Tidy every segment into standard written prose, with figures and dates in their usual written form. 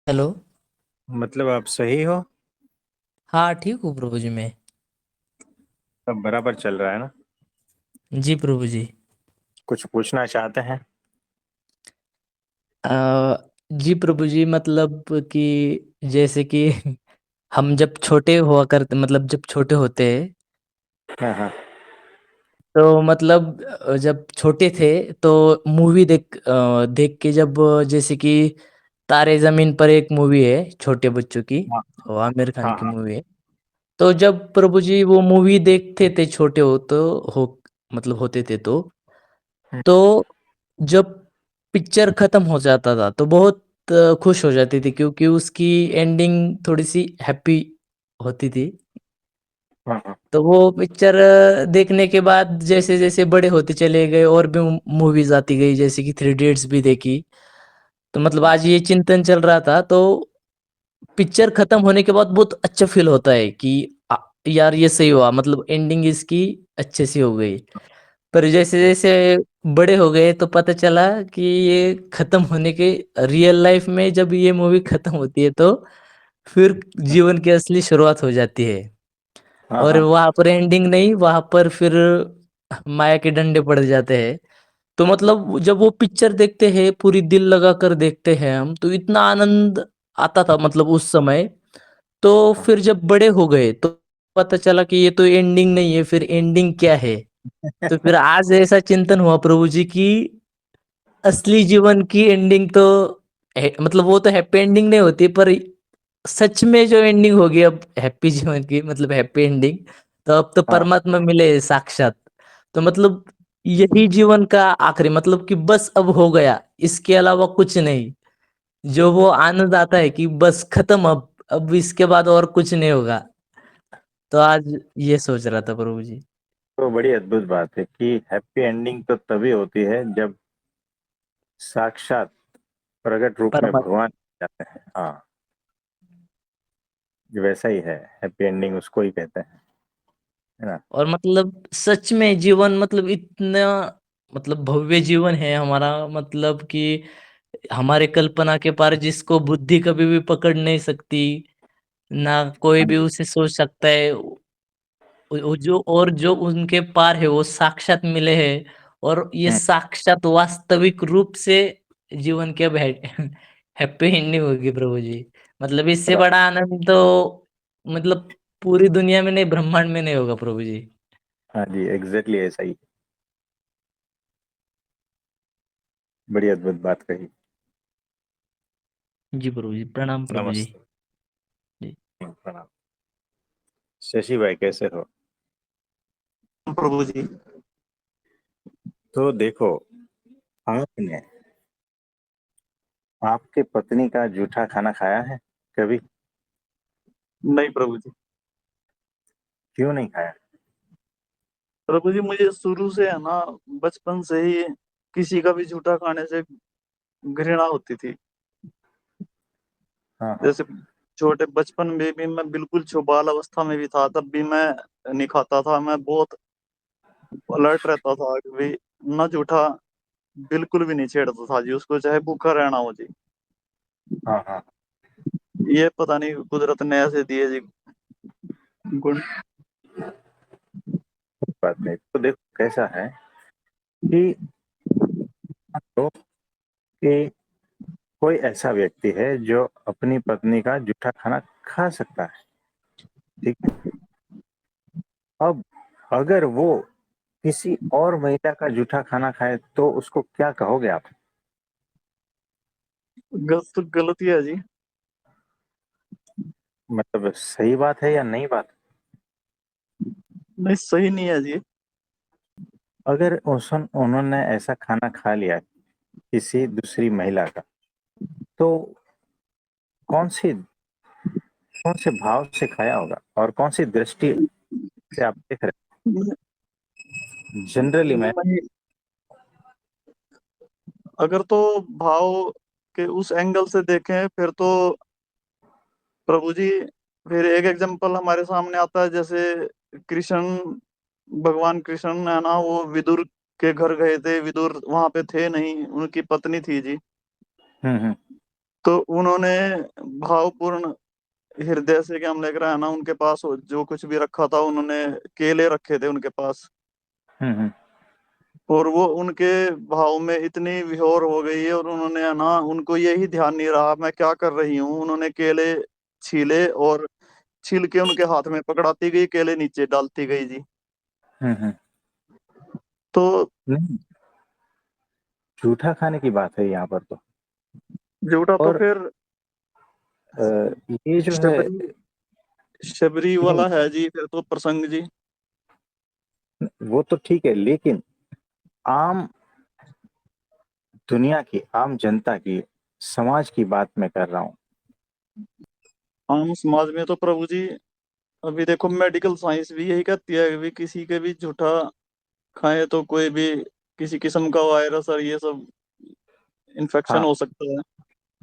Hello. मतलब आप सही हो। हाँ, ठीक हूँ प्रभु जी मैं। सब बराबर चल रहा है ना। जी प्रभु जी। कुछ पूछना चाहते हैं। आ, जी प्रभु जी, मतलब कि जैसे कि हम जब छोटे हुआ करते, मतलब जब छोटे होते हैं, हाँ हाँ। तो मतलब जब छोटे थे तो मूवी देख के जब जैसे कि तारे जमीन पर एक मूवी है छोटे बच्चों की, हाँ वो आमिर खान हाँ की हाँ। मूवी है। तो जब प्रभु जी वो मूवी देखते थे छोटे हो तो हो मतलब होते थे हम्म, तो जब पिक्चर खत्म हो जाता था तो बहुत खुश हो जाती थी क्योंकि उसकी एंडिंग थोड़ी सी हैप्पी होती थी। हाँ हाँ। तो वो पिक्चर देखने के बाद जैसे जैसे बड़े होते चले गए और भी मूवीज आती गई, जैसे कि थ्री इडियट्स भी देखी। तो मतलब हाँ आज ये चिंतन चल रहा था, तो पिक्चर खत्म होने के बाद बहुत अच्छा फील होता है कि आ, यार ये सही हुआ, मतलब एंडिंग इसकी अच्छे से हो गई। पर जैसे जैसे बड़े हो गए तो पता चला कि ये खत्म होने के रियल लाइफ में जब ये मूवी खत्म होती है तो फिर जीवन की असली शुरुआत हो जाती है। हाँ और हाँ। वहां पर एंडिंग नहीं, वहां पर फिर माया के डंडे पड़ जाते हैं। तो मतलब जब वो पिक्चर देखते हैं, पूरी दिल लगा कर देखते हैं हम, तो इतना आनंद आता था मतलब उस समय। तो हाँ। फिर जब बड़े हो गए तो पता चला कि ये तो एंडिंग नहीं है, फिर एंडिंग क्या है। तो फिर आज ऐसा चिंतन हुआ प्रभु जी की असली जीवन की एंडिंग तो मतलब वो तो हैप्पी एंडिंग नहीं होती, पर सच में जो एंडिंग होगी अब हैप्पी जीवन की, मतलब हैप्पी एंडिंग, तो अब तो हाँ परमात्मा मिले साक्षात। तो मतलब यही जीवन का आखिरी, मतलब कि बस अब हो गया, इसके अलावा कुछ नहीं। जो वो आनंद आता है कि बस खत्म, अब इसके बाद और कुछ नहीं होगा। तो आज ये सोच रहा था प्रभु जी। तो बड़ी अद्भुत बात है कि हैप्पी एंडिंग तो तभी होती है जब साक्षात प्रकट रूप में परमात्मा। भगवान जाते हैं। हाँ, ये वैसा ही है। हैप्पी एंडिंग उसको ही कहते हैं, है ना। और मतलब सच में जीवन मतलब इतना, मतलब भव्य जीवन है हमारा, मतलब कि हमारे कल्पना के पार, जिसको बुद्धि कभी भी पकड़ नहीं सकती, ना कोई हाँ भी जी। उसे सोच सकता है। जो उनके पार है वो साक्षात मिले हैं। और ये हम्म, साक्षात वास्तविक रूप से जीवन के अब हैप्पी एंडिंग होगी प्रभु जी। मतलब इससे बराबर। बड़ा आनंद तो मतलब पूरी दुनिया में नहीं, ब्रह्मांड में नहीं होगा प्रभु जी। हाँ जी, एग्जैक्टली ऐसा ही। बड़ी अद्भुत बात कही। जी प्रभु जी, प्रणाम प्रभु जी। नमस्ते। जी। प्रणाम। शशि भाई कैसे हो। प्रभु जी। तो देखो, आपने आपके पत्नी का जूठा खाना खाया है कभी। नहीं प्रभु जी। क्यों नहीं खाया। प्रभु जी मुझे शुरू से है ना, बचपन से ही किसी का भी झूठा खाने से घृणा होती थी। हाँ हाँ। जैसे छोटे बचपन में भी मैं बिल्कुल बाल अवस्था में भी था, तब भी मैं नहीं खाता था। मैं बहुत अलर्ट रहता था कि भाई ना झूठा बिल्कुल भी नहीं छेड़ता था जी, उसको चाहे भूखा रहना हो जी। हाँ हाँ। ये पता नहीं कुदरत ने ऐसे दिए जी गुण। बात नहीं, तो देखो कैसा है कि तो कि कोई ऐसा व्यक्ति है जो अपनी पत्नी का जूठा खाना खा सकता है। ठीक है। अब अगर वो किसी और महिला का जूठा खाना खाए तो उसको क्या कहोगे आप। गलत तो गलत ही है जी। मतलब सही बात है या नहीं बात। नहीं सही नहीं है जी। अगर उन्होंने ऐसा खाना खा लिया किसी दूसरी महिला का, तो कौन सी कौन से भाव से खाया होगा और कौन सी दृष्टि से आप देख रहे हैं जनरली मैं। नहीं, अगर तो भाव के उस एंगल से देखें फिर तो प्रभु जी, फिर एक एग्जांपल हमारे सामने आता है। जैसे कृष्ण, भगवान कृष्ण है ना, वो विदुर के घर गए थे। विदुर वहां पे थे नहीं, उनकी पत्नी थी जी। हम्म। तो उन्होंने भावपूर्ण हृदय से कि हम लेकर आए ना, उनके पास जो कुछ भी रखा था, उन्होंने केले रखे थे उनके पास, हम्म। और वो उनके भाव में इतनी विभोर हो गई है, और उन्होंने है ना, उनको यही ध्यान नहीं रहा मैं क्या कर रही हूँ, उन्होंने केले छीले और छील के उनके हाथ में पकड़ाती गई, केले नीचे डालती गई जी। हम्म। तो नहीं, जूठा खाने की बात है यहाँ पर तो। झूठा तो और फिर अ, ये जो है, शबरी शबरी नहीं, वाला है जी, फिर तो प्रसंग जी। वो तो ठीक है, लेकिन आम दुनिया की, आम जनता की, समाज की बात मैं कर रहा हूँ। आम समाज में तो प्रभु जी, अभी देखो मेडिकल साइंस भी यही कहती है कि भी किसी के भी झूठा खाए तो कोई भी किसी किस्म का वायरस और ये सब इन्फेक्शन हाँ, हो सकता है।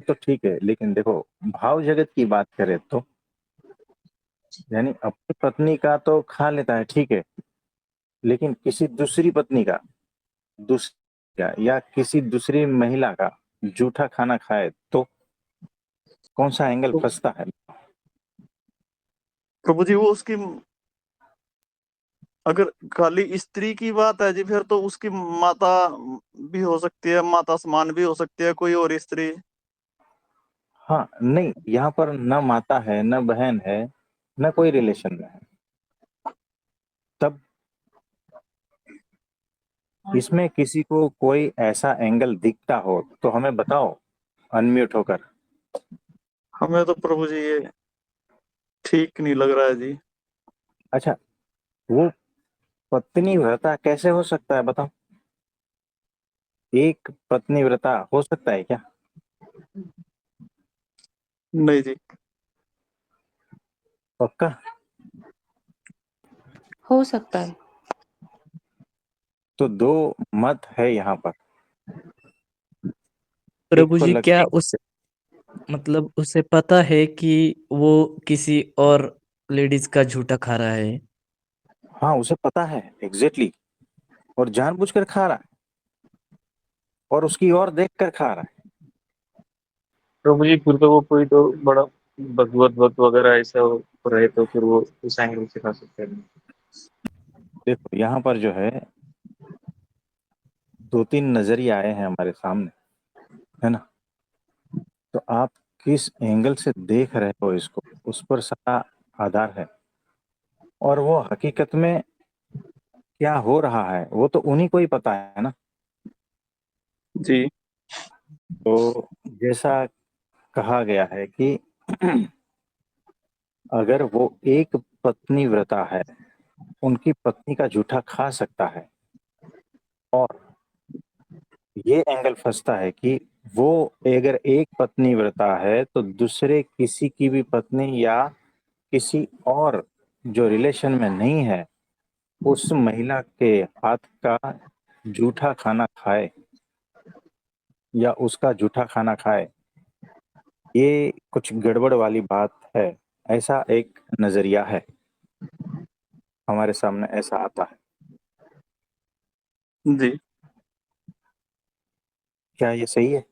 तो ठीक है, लेकिन देखो, भाव जगत की बात करें तो, यानी अपनी पत्नी का तो खा लेता है, ठीक है, लेकिन किसी दूसरी पत्नी का, दूसरी का, या किसी दूसरी महिला का जूठा खाना खाए तो कौन सा एंगल तो फंसता है? प्रभु जी वो उसकी, अगर खाली स्त्री की बात है जी, फिर तो उसकी माता भी हो सकती है, माता समान भी हो सकती है कोई और स्त्री। हाँ, नहीं, यहाँ पर न माता है, न बहन है, न कोई रिलेशन में है। तब इसमें किसी को कोई ऐसा एंगल दिखता हो तो हमें बताओ, अनम्यूट होकर। हमें तो प्रभु जी ये ठीक नहीं लग रहा है जी। अच्छा, वो पत्नी व्रता कैसे हो सकता है, बताओ? एक पत्नी व्रता हो सकता है क्या? नहीं जी। पक्का? हो सकता है। तो दो मत है यहाँ पर। एक प्रभु को जी, क्या लगता, उस मतलब उसे पता है कि वो किसी और लेडीज का झूठा खा रहा है? हाँ, उसे पता है एग्जैक्टली, और जानबूझकर खा रहा है, और उसकी ओर देख कर खा रहा है। तो मुझे फिर तो वो कोई तो बड़ा भगवत भक्त वगैरह ऐसा रहे तो फिर वो उस एंगल से खा सकते हैं। देखो, यहाँ पर जो है, दो तीन नजरिए आए हैं हमारे सामने, है ना? तो आप किस एंगल से देख रहे हो इसको, उस पर सारा आधार है। और वो हकीकत में क्या हो रहा है वो तो उन्हीं को ही पता है ना। जी। तो जैसा कहा गया है कि अगर वो एक पत्नी व्रता है, उनकी पत्नी का जूठा खा सकता है, और ये एंगल फंसता है कि वो अगर एक पत्नी व्रता है तो दूसरे किसी की भी पत्नी या किसी और जो रिलेशन में नहीं है, उस महिला के हाथ का जूठा खाना खाए या उसका जूठा खाना खाए, ये कुछ गड़बड़ वाली बात है। ऐसा एक नजरिया है हमारे सामने, ऐसा आता है। जी। क्या ये सही है?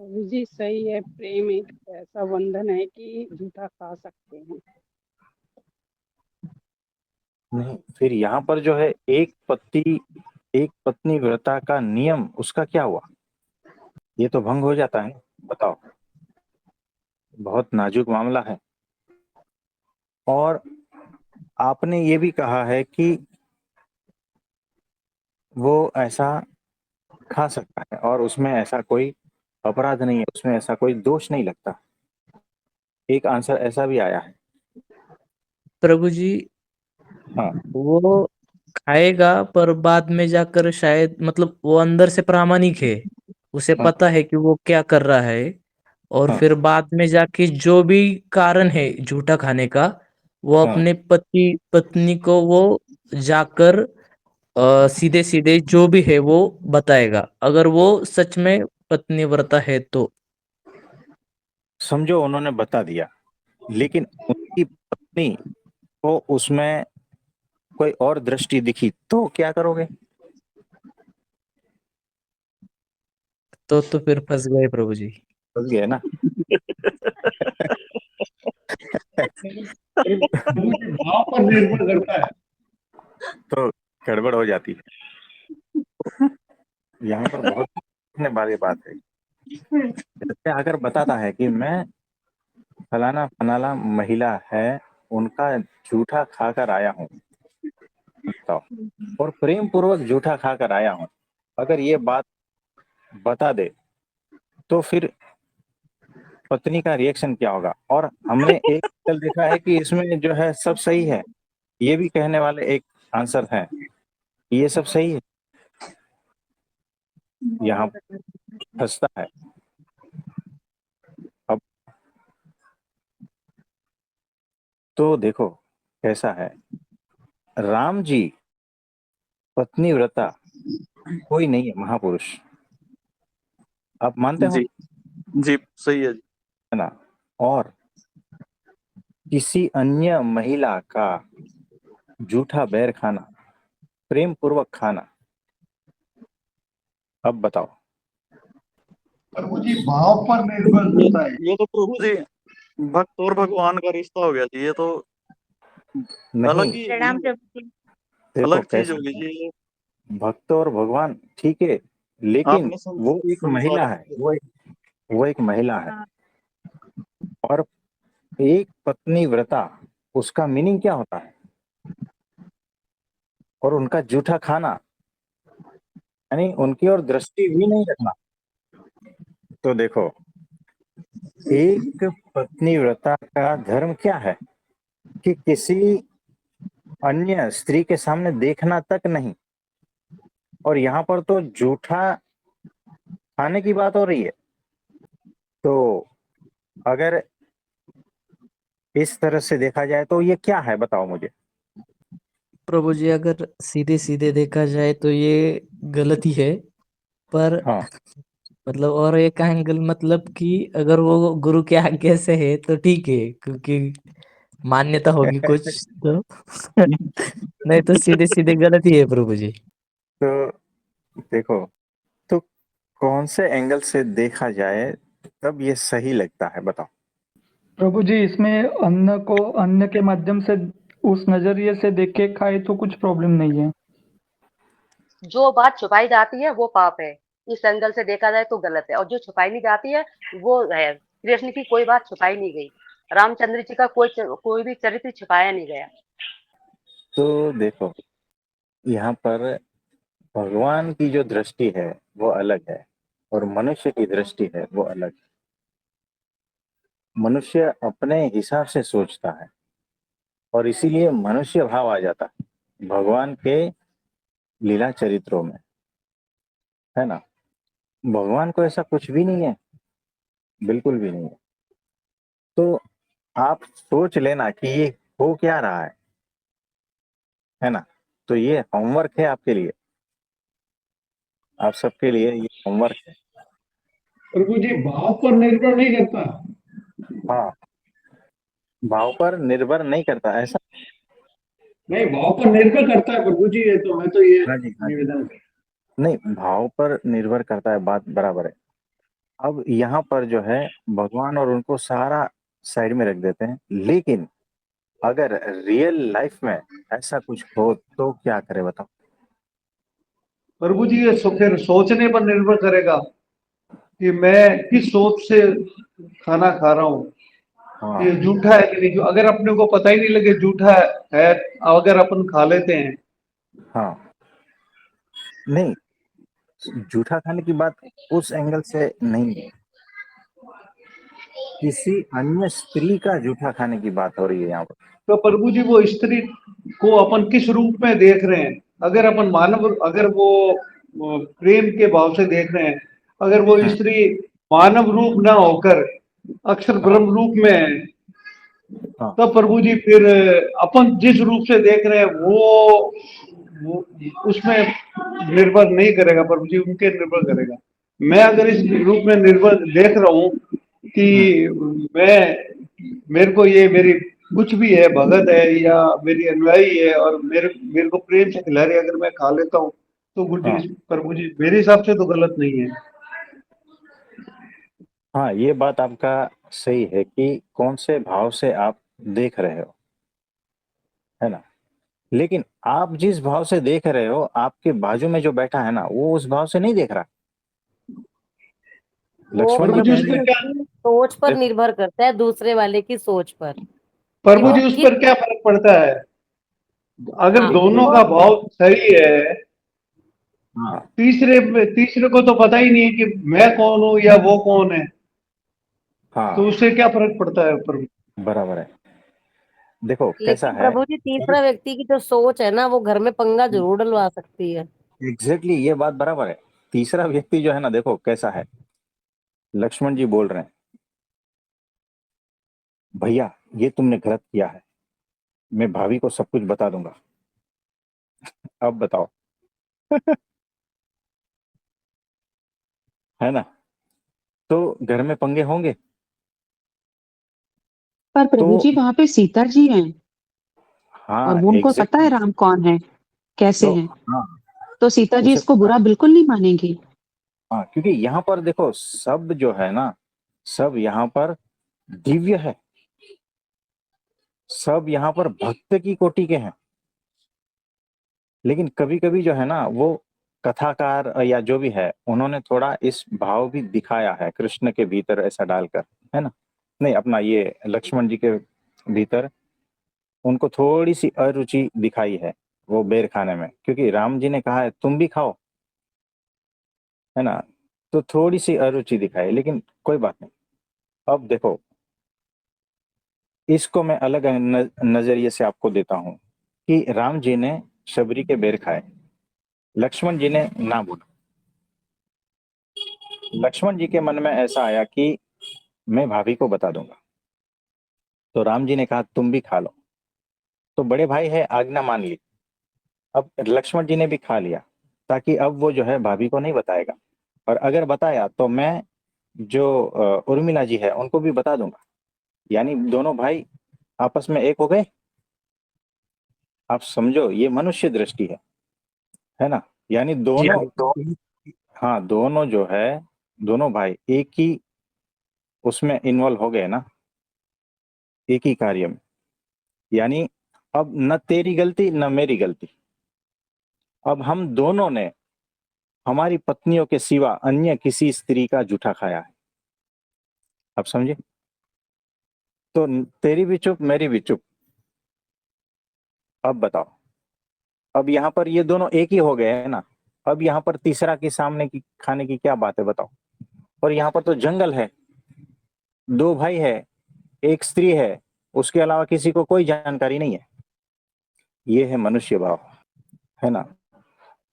जी सही है, प्रेम एक ऐसा बंधन है कि झूठा खा सकते हैं। नहीं, फिर यहाँ पर जो है, एक पत्नी व्रता का नियम उसका क्या हुआ? ये तो भंग हो जाता है। बताओ, बहुत नाजुक मामला है। और आपने ये भी कहा है कि वो ऐसा खा सकता है और उसमें ऐसा कोई अपराध नहीं है, उसमें ऐसा कोई दोष नहीं लगता। एक आंसर ऐसा भी आया है। प्रभु जी, हाँ, वो खाएगा पर बाद में जाकर शायद, मतलब वो अंदर से प्रामाणिक है, उसे हाँ, पता है कि वो क्या कर रहा है, और हाँ, फिर बाद में जाके जो भी कारण है झूठा खाने का, वो हाँ। अपने पति पत्नी को वो जाकर सीधे सीधे जो भी है वो बताएगा, अगर वो सच में पत्नी व्रता है तो। समझो उन्होंने बता दिया, लेकिन उनकी पत्नी को उसमें कोई और दृष्टि दिखी तो क्या करोगे? तो फिर फंस गए प्रभु जी। समझ गए ना? प्रभु जी भाव पर निर्भर करता है। तो गड़बड़ हो जाती है। यहाँ पर बहुत सीखने वाली बात है। जैसे अगर बताता है कि मैं फलाना फलाना महिला है, उनका जूठा खाकर आया हूँ, बताओ, और प्रेम पूर्वक जूठा खाकर आया हूँ, अगर ये बात बता दे तो फिर पत्नी का रिएक्शन क्या होगा? और हमने एक कल देखा है कि इसमें जो है सब सही है, ये भी कहने वाले एक आंसर है, ये सब सही है, यहाँ फंसता है। अब तो देखो कैसा है, राम जी पत्नी व्रता कोई नहीं है, महापुरुष, आप मानते हो? जी जी सही है जी। है ना? और किसी अन्य महिला का जूठा बैर खाना, प्रेम पूर्वक खाना, अब बताओ। प्रभु जी भाव पर निर्भर करता है। ये तो प्रभु जी भक्त और भगवान का रिश्ता हो गया जी, ये तो अलग नहीं, ही प्रणाम प्रभु जी। देखो अलग चीज कैसा होगी है, जी ये। भक्त और भगवान ठीक है, लेकिन आपने वो एक महिला है, संसार वो एक महिला है, हाँ, और एक पत्नी व्रता, उसका मीनिंग क्या होता है? और उनका जूठा खाना यानी उनकी ओर दृष्टि भी नहीं रखना। तो देखो, एक पत्नी व्रता का धर्म क्या है कि किसी अन्य स्त्री के सामने देखना तक नहीं, और यहाँ पर तो जूठा खाने की बात हो रही है। तो अगर इस तरह से देखा जाए तो ये क्या है, बताओ मुझे। प्रभु जी अगर सीधे सीधे देखा जाए तो ये गलत ही है, पर हाँ। मतलब और एक एंगल मतलब कि अगर वो गुरु के आज्ञा से है तो ठीक है, क्योंकि मान्यता होगी कुछ तो नहीं तो सीधे सीधे गलत ही है प्रभु जी। तो देखो, तो कौन से एंगल से देखा जाए तब ये सही लगता है, बताओ। प्रभु जी इसमें अन्न को अन्न के माध्यम से उस नजरिए से देख के खाए तो कुछ प्रॉब्लम नहीं है। जो बात छुपाई जाती है वो पाप है, इस एंगल से देखा जाए तो गलत है, और जो छुपाई नहीं जाती है वो है। कृष्ण की कोई बात छुपाई नहीं गई, रामचंद्र जी का कोई भी चरित्र छुपाया नहीं गया। तो देखो, यहाँ पर भगवान की जो दृष्टि है वो अलग है, और मनुष्य की दृष्टि है वो अलग है। मनुष्य अपने हिसाब से सोचता है, और इसीलिए मनुष्य भाव आ जाता है भगवान के लीला चरित्रों में, है ना? भगवान को ऐसा कुछ भी नहीं है, बिल्कुल भी नहीं है। तो आप सोच लेना कि ये हो क्या रहा है ना? तो ये होमवर्क है आपके लिए, आप सबके लिए ये होमवर्क है। प्रभु जी भाव पर निर्भर नहीं करता। हाँ, भाव पर निर्भर नहीं करता, ऐसा? नहीं, भाव पर निर्भर करता है प्रभु जी, ये तो मैं तो ये हाँ जी, हाँ जी। निवेदन। नहीं, भाव पर निर्भर करता है, बात बराबर है। अब यहाँ पर जो है भगवान और उनको सारा साइड में रख देते हैं, लेकिन अगर रियल लाइफ में ऐसा कुछ हो तो क्या करे, बताओ। प्रभु जी ये फिर सोचने पर निर्भर करेगा कि मैं किस सोच से खाना खा रहा हूँ, हाँ, ये झूठा है कि नहीं। जो अगर अपने को पता ही नहीं लगे झूठा है, अगर अपन खा लेते हैं। हाँ, नहीं, जूठा खाने की बात उस एंगल से नहीं है, किसी अन्य स्त्री का जूठा खाने की बात हो रही है यहाँ पर। तो प्रभु जी वो स्त्री को अपन किस रूप में देख रहे हैं? अगर अपन मानव, अगर वो प्रेम के भाव से देख रहे हैं, अगर वो स्त्री मानव रूप ना होकर अक्षर ब्रह्म रूप में है, हाँ, तब प्रभु जी फिर अपन जिस रूप से देख रहे हैं वो उसमें निर्भर नहीं करेगा प्रभु जी, उनके निर्भर करेगा। मैं अगर इस रूप में निर्भर देख रहा हूँ कि मैं, मेरे को ये मेरी कुछ भी है, भगत है या मेरी अनुयायी है, और मेरे मेरे को प्रेम से खिला रही है, अगर मैं खा लेता हूँ तो गुरु हाँ, जी प्रभु जी मेरे हिसाब से तो गलत नहीं है। हाँ, ये बात आपका सही है कि कौन से भाव से आप देख रहे हो, है ना? लेकिन आप जिस भाव से देख रहे हो, आपके बाजू में जो बैठा है ना, वो उस भाव से नहीं देख रहा। वो लक्ष्मण जी प्रभु जी कह उस रहे पर हैं, प्रभु क्या जी सोच पर देखो, निर्भर करता है, दूसरे वाले की सोच पर कि प्रभु वो जी उस किस। पर क्या फर्क पड़ता है? अगर हाँ दोनों वो का भाव सही है, हाँ, तीसरे को तो पता ही नहीं है कि मैं कौन हूँ या वो कौन है, तो हाँ, उससे क्या फर्क पड़ता है प्रभु? बराबर है। देखो कैसा लेकिन है, प्रभु जी तीसरा व्यक्ति की जो सोच है ना, वो घर में पंगा जरूर डलवा सकती है। एग्जैक्टली ये बात बराबर है। तीसरा व्यक्ति जो है ना, देखो कैसा है, लक्ष्मण जी बोल रहे हैं, भैया ये तुमने गलत किया है, मैं भाभी को सब कुछ बता दूंगा। अब बताओ। है ना? तो घर में पंगे होंगे। पर तो प्रभु जी वहां पे सीता जी हैं और हाँ, वो उनको पता है एग्जैक्टली। राम कौन है, कैसे तो हैं, हाँ, तो सीता जी उसे इसको पता है। बुरा बिल्कुल नहीं मानेंगी। हाँ, क्योंकि यहाँ पर देखो सब जो है ना, सब यहाँ पर दिव्य है, सब यहाँ पर भक्त की कोटि के हैं। लेकिन कभी कभी जो है ना, वो कथाकार या जो भी है, उन्होंने थोड़ा इस भाव भी दिखाया है कृष्ण के भीतर ऐसा डालकर, है ना? नहीं, अपना ये लक्ष्मण जी के भीतर उनको थोड़ी सी अरुचि दिखाई है वो बेर खाने में, क्योंकि राम जी ने कहा है तुम भी खाओ, है ना? तो थोड़ी सी अरुचि दिखाई, लेकिन कोई बात नहीं। अब देखो, इसको मैं अलग नजरिए से आपको देता हूं कि राम जी ने शबरी के बेर खाए, लक्ष्मण जी ने ना बोला। लक्ष्मण जी के मन में ऐसा आया कि मैं भाभी को बता दूंगा, तो राम जी ने कहा तुम भी खा लो। तो बड़े भाई है, आज्ञा मान ली। अब लक्ष्मण जी ने भी खा लिया, ताकि अब वो जो है भाभी को नहीं बताएगा, और अगर बताया तो मैं जो उर्मिला जी है उनको भी बता दूंगा। यानी दोनों भाई आपस में एक हो गए। आप समझो, ये मनुष्य दृष्टि है ना? यानी जी दोनों, हाँ, तो हाँ, दोनों जो है, दोनों भाई एक ही उसमें इन्वॉल्व हो गए ना, एक ही कार्य में। यानी अब न तेरी गलती न मेरी गलती, अब हम दोनों ने हमारी पत्नियों के सिवा अन्य किसी स्त्री का जूठा खाया है। आप समझे? तो तेरी भी चुप, मेरी भी चुप। अब बताओ, अब यहाँ पर ये दोनों एक ही हो गए हैं ना। अब यहाँ पर तीसरा के सामने की खाने की क्या बात है, बताओ? और यहाँ पर तो जंगल है, दो भाई है, एक स्त्री है, उसके अलावा किसी को कोई जानकारी नहीं है। ये है मनुष्य भाव, है ना?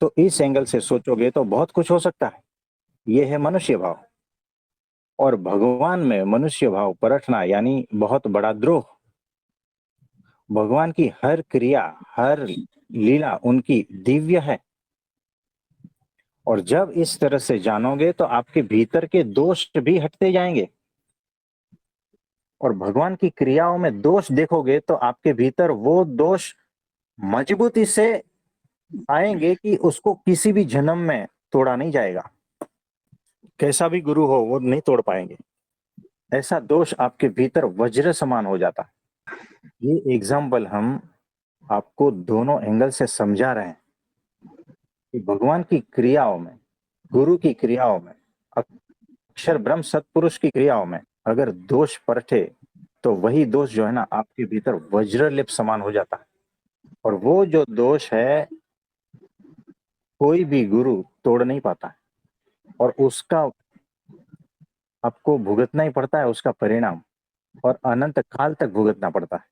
तो इस एंगल से सोचोगे तो बहुत कुछ हो सकता है। ये है मनुष्य भाव। और भगवान में मनुष्य भाव परखना यानी बहुत बड़ा द्रोह। भगवान की हर क्रिया, हर लीला उनकी दिव्य है। और जब इस तरह से जानोगे तो आपके भीतर के दोष भी हटते जाएंगे। और भगवान की क्रियाओं में दोष देखोगे तो आपके भीतर वो दोष मजबूती से आएंगे कि उसको किसी भी जन्म में तोड़ा नहीं जाएगा। कैसा भी गुरु हो वो नहीं तोड़ पाएंगे। ऐसा दोष आपके भीतर वज्र समान हो जाता है। ये एग्जाम्पल हम आपको दोनों एंगल से समझा रहे हैं कि भगवान की क्रियाओं में, गुरु की क्रियाओं में, अक्षर ब्रह्म सत्पुरुष की क्रियाओं में अगर दोष परखे तो वही दोष जो है ना आपके भीतर वज्रलेप समान हो जाता है। और वो जो दोष है कोई भी गुरु तोड़ नहीं पाता है, और उसका आपको भुगतना ही पड़ता है, उसका परिणाम, और अनंत काल तक भुगतना पड़ता है।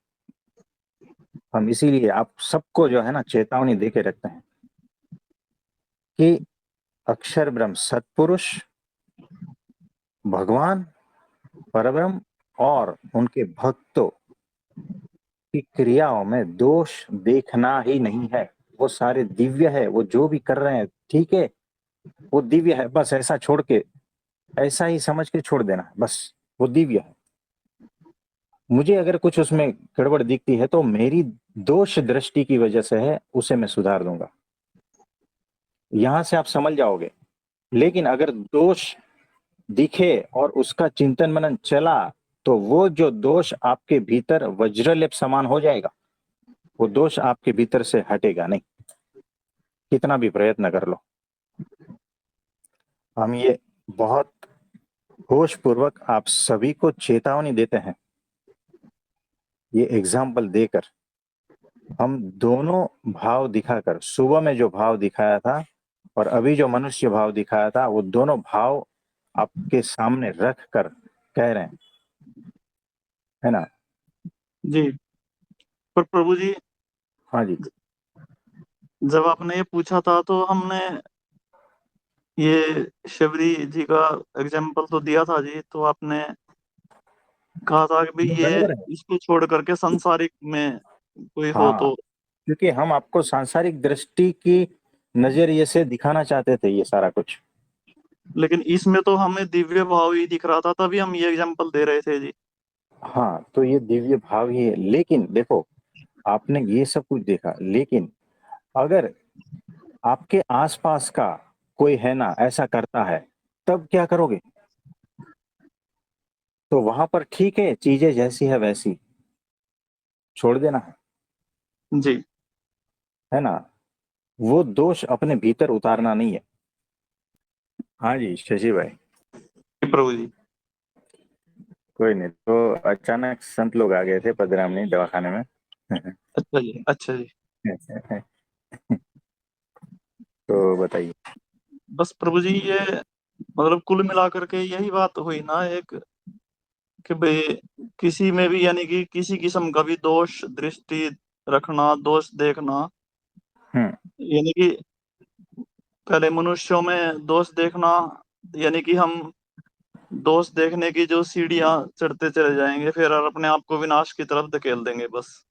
हम इसीलिए आप सबको जो है ना चेतावनी देके रखते हैं कि अक्षर ब्रह्म सत्पुरुष, भगवान परब्रह्म और उनके भक्तों की क्रियाओं में दोष देखना ही नहीं है। वो सारे दिव्य है, वो जो भी कर रहे हैं ठीक है, वो दिव्य है, बस ऐसा छोड़ के, ऐसा ही समझ के छोड़ देना, बस वो दिव्य है। मुझे अगर कुछ उसमें गड़बड़ दिखती है तो मेरी दोष दृष्टि की वजह से है, उसे मैं सुधार दूंगा। यहां से आप समझ जाओगे। लेकिन अगर दोष दिखे और उसका चिंतन मनन चला, तो वो जो दोष आपके भीतर वज्रलेप समान हो जाएगा, वो दोष आपके भीतर से हटेगा नहीं, कितना भी प्रयत्न कर लो। हम ये बहुत होश पूर्वक आप सभी को चेतावनी देते हैं, ये एग्जाम्पल देकर। हम दोनों भाव दिखाकर, सुबह में जो भाव दिखाया था और अभी जो मनुष्य भाव दिखाया था, वो दोनों भाव आपके सामने रख कर कह रहे हैं, है ना? जी। पर प्रभु जी, हाँ जी। जब आपने ये पूछा था तो हमने ये शबरी जी का एग्जाम्पल तो दिया था जी, तो आपने कहा था कि भाई ये बराबर है। इसको छोड़ करके संसारिक में कोई हो हाँ, तो। क्योंकि हम आपको सांसारिक दृष्टि की नजरिए से दिखाना चाहते थे ये सारा कुछ। लेकिन इसमें तो हमें दिव्य भाव ही दिख रहा था, तभी हम ये एग्जाम्पल दे रहे थे जी। हाँ, तो ये दिव्य भाव ही है, लेकिन देखो, आपने ये सब कुछ देखा, लेकिन अगर आपके आसपास का कोई है ना ऐसा करता है, तब क्या करोगे? तो वहां पर ठीक है, चीजें जैसी है वैसी छोड़ देना जी। है ना? वो दोष अपने भीतर उतारना नहीं है। हाँ जी शशि भाई। प्रभु जी। कोई नहीं, तो अचानक संत लोग आ गए थे पदरामनी दवाखाने में। अच्छा जी, अच्छा जी। तो बताइए। बस प्रभु जी, ये मतलब कुल मिलाकर के यही बात हुई ना एक, कि भाई किसी में भी यानी कि किसी किस्म का भी दोष दृष्टि रखना, दोष देखना, हम्म, यानी कि पहले मनुष्यों में दोष देखना, यानी कि हम दोष देखने की जो सीढ़ियां चढ़ते चले जाएंगे, फिर और अपने आप को विनाश की तरफ धकेल देंगे बस।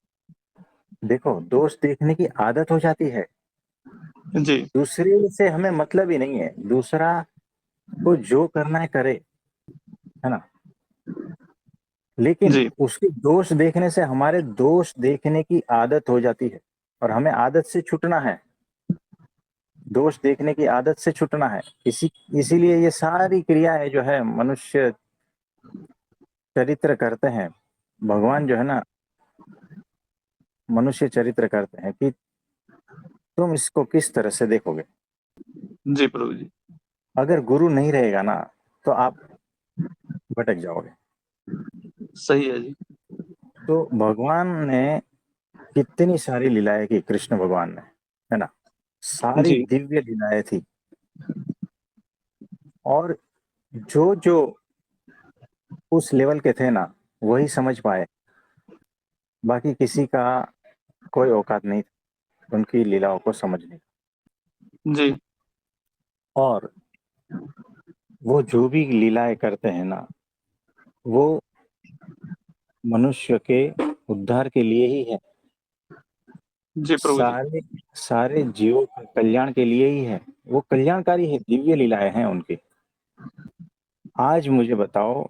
देखो, दोष देखने की आदत हो जाती है, जी। दूसरे से हमें मतलब ही नहीं है, दूसरा को जो करना है करे, है ना? लेकिन जी। उसके दोष देखने से हमारे दोष देखने की आदत हो जाती है, और हमें आदत से छूटना है, दोष देखने की आदत से छूटना है। इसीलिए ये सारी क्रियाएं जो है मनुष्य चरित्र करते हैं, भगवान जो है ना मनुष्य चरित्र करते हैं कि तुम इसको किस तरह से देखोगे। जी प्रभु जी। अगर गुरु नहीं रहेगा ना, तो आप भटक जाओगे। सही है जी। तो भगवान ने कितनी सारी लीलाएं की, कृष्ण भगवान ने, है ना? सारी जी। दिव्य लीलाएं थी, और जो जो उस लेवल के थे ना, वही समझ पाए, बाकी किसी का कोई औकात नहीं था उनकी लीलाओं को समझने का। जी। और वो जो भी लीलाएं करते हैं ना, वो मनुष्य के उद्धार के लिए ही है, जी प्रभु जी। सारे सारे जीवों के कल्याण के लिए ही है, वो कल्याणकारी है, दिव्य लीलाएं हैं उनकी। आज मुझे बताओ,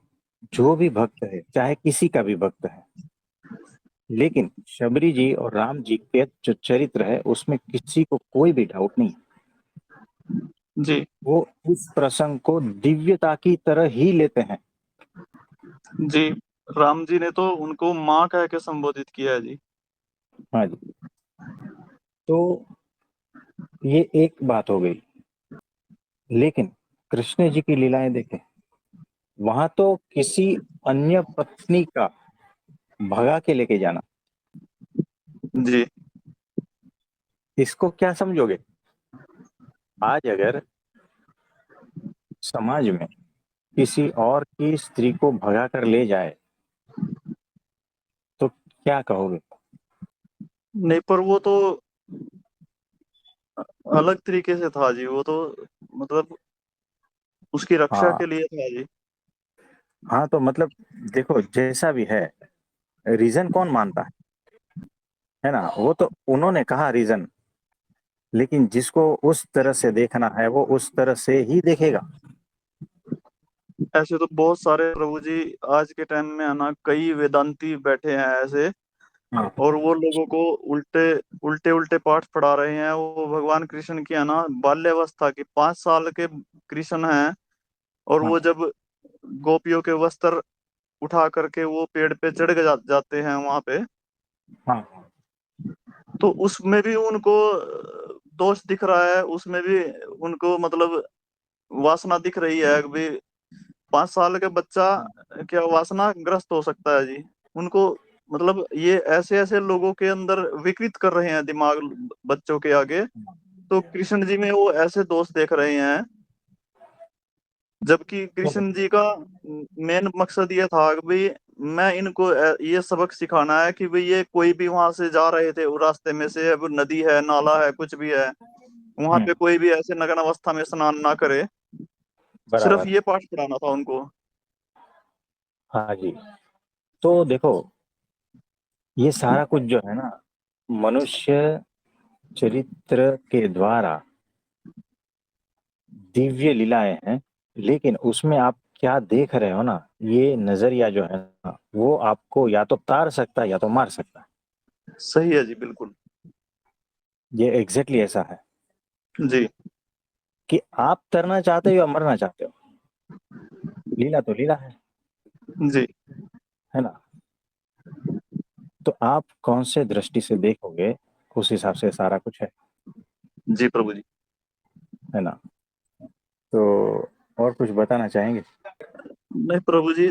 जो भी भक्त है, चाहे किसी का भी भक्त है, लेकिन शबरी जी और राम जी के जो चरित्र है उसमें किसी को कोई भी डाउट नहीं, जी। वो इस प्रसंग को दिव्यता की तरह ही लेते हैं। जी। राम जी ने तो उनको माँ कह के संबोधित किया है जी। हाँ जी। तो ये एक बात हो गई, लेकिन कृष्ण जी की लीलाएं देखें, वहां तो किसी अन्य पत्नी का भगा के लेके जाना, जी। इसको क्या समझोगे? आज अगर समाज में किसी और की स्त्री को भगा कर ले जाए, तो क्या कहोगे? नहीं, पर वो तो अलग तरीके से था जी, वो तो मतलब उसकी रक्षा हाँ के लिए था जी। हाँ, तो मतलब देखो, जैसा भी है, रीजन कौन मानता है ना? वो तो उन्होंने कहा रीजन, लेकिन जिसको उस तरह से देखना है वो उस तरह से ही देखेगा। ऐसे तो बहुत सारे प्रभु जी आज के टाइम में है ना, कई वेदांती बैठे हैं ऐसे, हाँ और वो लोगों को उल्टे उल्टे उल्टे पाठ पढ़ा रहे हैं। वो भगवान कृष्ण की है ना बाल्यावस्था की 5 साल के कृष्ण हैं, और हाँ वो जब गोपियों के वस्त्र उठा करके वो पेड़ पे चढ़ के जाते हैं वहां पे, हाँ तो उसमें भी उनको दोष दिख रहा है, उसमें भी उनको मतलब वासना दिख रही है कि भाई 5 साल का बच्चा क्या वासना ग्रस्त हो सकता है जी। उनको मतलब ये ऐसे ऐसे लोगों के अंदर विकृत कर रहे हैं दिमाग बच्चों के आगे, तो कृष्ण जी में वो ऐसे दोष देख रहे हैं, जबकि कृष्ण जी का मेन मकसद ये था कि भाई मैं इनको ये सबक सिखाना है कि भाई ये कोई भी वहां से जा रहे थे वो रास्ते में से, अब नदी है नाला है कुछ भी है, वहां पे कोई भी ऐसे नग्न अवस्था में स्नान ना करे, सिर्फ बराबर। ये पाठ पढ़ाना था उनको। हाँ जी। तो देखो, ये सारा कुछ जो है ना, मनुष्य चरित्र के द्वारा दिव्य लीलाएं हैं, लेकिन उसमें आप क्या देख रहे हो ना, ये नजरिया जो है ना, वो आपको या तो तार सकता है या तो मार सकता है। सही है जी, बिल्कुल ये एग्जैक्टली ऐसा है जी। कि आप तरना चाहते हो या मरना चाहते हो, लीला तो लीला जी है ना। तो आप कौन से दृष्टि से देखोगे, उस हिसाब से सारा कुछ जी प्रभु जी। है ना। तो और कुछ बताना चाहेंगे? नहीं प्रभु जी,